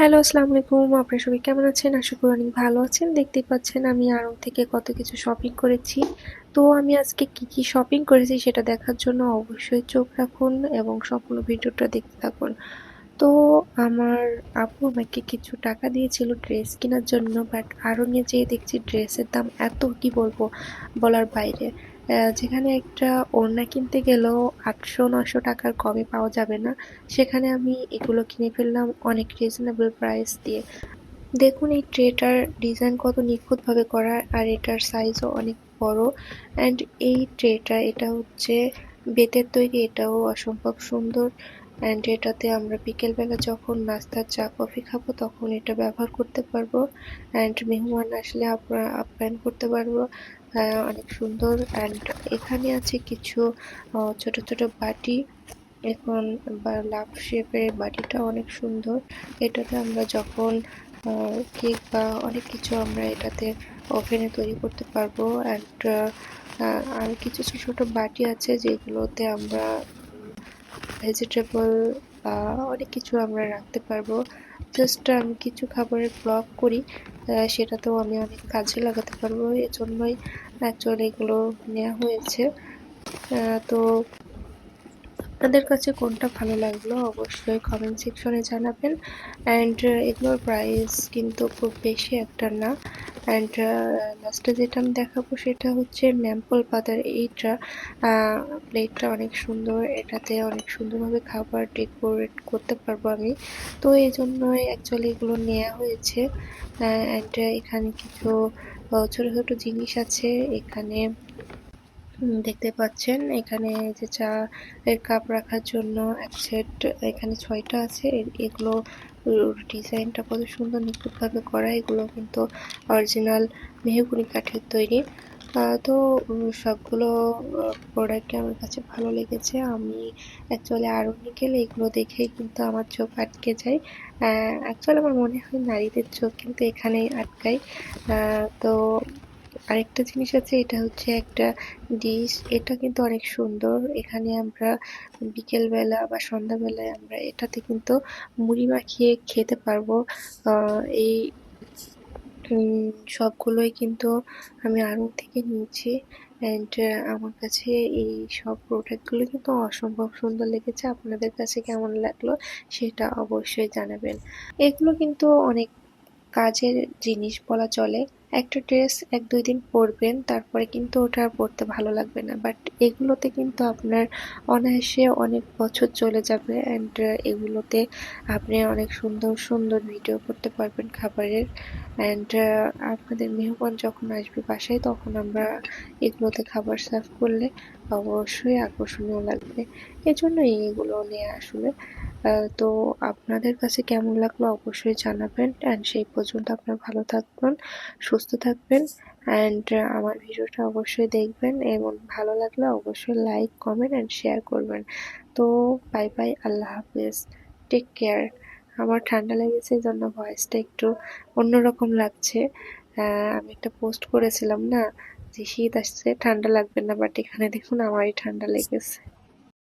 Hello, আসসালামু আলাইকুম। আপনারা সবাই কেমন আছেন? আশা করি অনেক ভালো আছেন। দেখতেই পাচ্ছেন আমি আড়ং থেকে কত কিছু শপিং করেছি। তো আমি আজকে কি শপিং করেছি সেটা দেখার জন্য অবশ্যই চোখ রাখুন এবং সম্পূর্ণ ভিডিওটা দেখতে থাকুন। তো আমার আপু আমাকে কিছু টাকা দিয়েছিল ড্রেস কেনার জন্য, বাট আড়ং-এ যেয়ে দেখছি ড্রেসের দাম এত, কি বলবো, বলার বাইরে। যেখানে একটা ওড়না কিনতে গেলেও ৮০০-৯০০ টাকার কমে পাওয়া যাবে না, সেখানে আমি এগুলো কিনে ফেললাম অনেক রিজনেবল প্রাইস দিয়ে। দেখুন এই ট্রেটার ডিজাইন কত নিখুঁতভাবে করা, আর এটার সাইজও অনেক বড়। অ্যান্ড এই ট্রেটা, এটা হচ্ছে বেতের তৈরি, এটাও অসম্ভব সুন্দর। অ্যান্ড এটাতে আমরা বিকেলবেলা যখন নাস্তা চা কফি খাবো তখন এটা ব্যবহার করতে পারবো। অ্যান্ড মেহমান আসলে আপ্যায়ন করতে পারবো। অনেক সুন্দর। অ্যান্ড এখানে আছে কিছু ছোট ছোট বাটি। এখন লাভ শেপের বাটিটা অনেক সুন্দর। এটাতে আমরা যখন কেক বা অনেক কিছু আমরা এটাতে ওভেনে তৈরি করতে পারবো। অ্যান্ড আর কিছু ছোট ছোট বাটি আছে যেগুলোতে আমরা ভেজিটেবল বা অনেক কিছু আমরা রাখতে পারবো। জাস্ট আমি কিছু খাবারের ব্লগ করি, সেটাতেও আমি অনেক কাজে লাগাতে পারবো, এজন্যই অ্যাকচুয়ালি এগুলো নেওয়া হয়েছে। তো আপনাদের কাছে কোনটা ভালো লাগলো অবশ্যই কমেন্ট সেকশনে জানাবেন। অ্যান্ড এগুলোর প্রাইস কিন্তু খুব বেশি একটা না। অ্যান্ড লাস্টে যেটা আমি দেখাবো সেটা হচ্ছে ম্যাম্পল পাতার এইটা প্লেটটা অনেক সুন্দর, এটাতে অনেক সুন্দরভাবে খাবার ডেকোরেট করতে পারবো আমি। তো এই জন্যই অ্যাকচুয়ালি এগুলো নেওয়া হয়েছে। অ্যান্ড এখানে কিছু ছোট ছোট জিনিস আছে। এখানে দেখতে পাচ্ছেন এখানে যে চা এর কাপ রাখার জন্য এক সেট, এখানে ৬টা আছে। এগুলো ডিজাইনটা কত সুন্দর নিখুঁতভাবে করা, এগুলো কিন্তু অরিজিনাল মেহগনি কাঠের তৈরি। তো সবগুলো প্রোডাক্টই আমার কাছে ভালো লেগেছে। আমি অ্যাকচুয়ালি আড়ং-এ গেলে এগুলো দেখেই কিন্তু আমার চোখ আটকে যায়। অ্যাকচুয়ালি আমার মনে হয় নারীদের চোখ কিন্তু এখানেই আটকায়। তো আরেকটা জিনিস আছে, এটা হচ্ছে একটা ডিশ, এটা কিন্তু অনেক সুন্দর। এখানে আমরা বিকেলবেলা বা সন্ধ্যাবেলায় আমরা এটাতে কিন্তু মুড়ি মাখিয়ে খেতে পারবো। এই সবগুলোই কিন্তু আমি আড়ং থেকে নিয়েছি। অ্যান্ড আমার কাছে এই সব প্রোডাক্টগুলো কিন্তু অসম্ভব সুন্দর লেগেছে। আপনাদের কাছে কেমন লাগলো সেটা অবশ্যই জানাবেন। এগুলো কিন্তু অনেক কাজের জিনিস বলা চলে। একটা ড্রেস ১-২ দিন পরবেন, তারপরে কিন্তু ওটা আর পরতে ভালো লাগবে না। বাট এগুলোতে কিন্তু আপনার অনায়াসে অনেক বছর চলে যাবে। অ্যান্ড এগুলোতে আপনি অনেক সুন্দর সুন্দর ভিডিও করতে পারবেন খাবারের। অ্যান্ড আপনাদের মেহমান যখন আসবে বাসায় তখন আমরা এগুলোতে খাবার সার্ভ করলে অবশ্যই আকর্ষণীয় লাগবে। এজন্যই এগুলো নেয়া আসলে। তো আপনাদের কাছে কেমন লাগলো অবশ্যই জানাবেন। অ্যান্ড সেই পর্যন্ত আপনারা ভালো থাকবেন, সুস্থ থাকবেন। অ্যান্ড আমার ভিডিওটা অবশ্যই দেখবেন এবং ভালো লাগলে অবশ্যই লাইক, কমেন্ট অ্যান্ড শেয়ার করবেন। তো বাই বাই, আল্লাহ হাফেজ, টেক কেয়ার। আমার ঠান্ডা লেগেছে এই জন্য ভয়েসটা একটু অন্যরকম লাগছে। আমি একটা পোস্ট করেছিলাম না যে শীত আসছে ঠান্ডা লাগবে না, বাট এখানে দেখুন আমারই ঠান্ডা লেগেছে।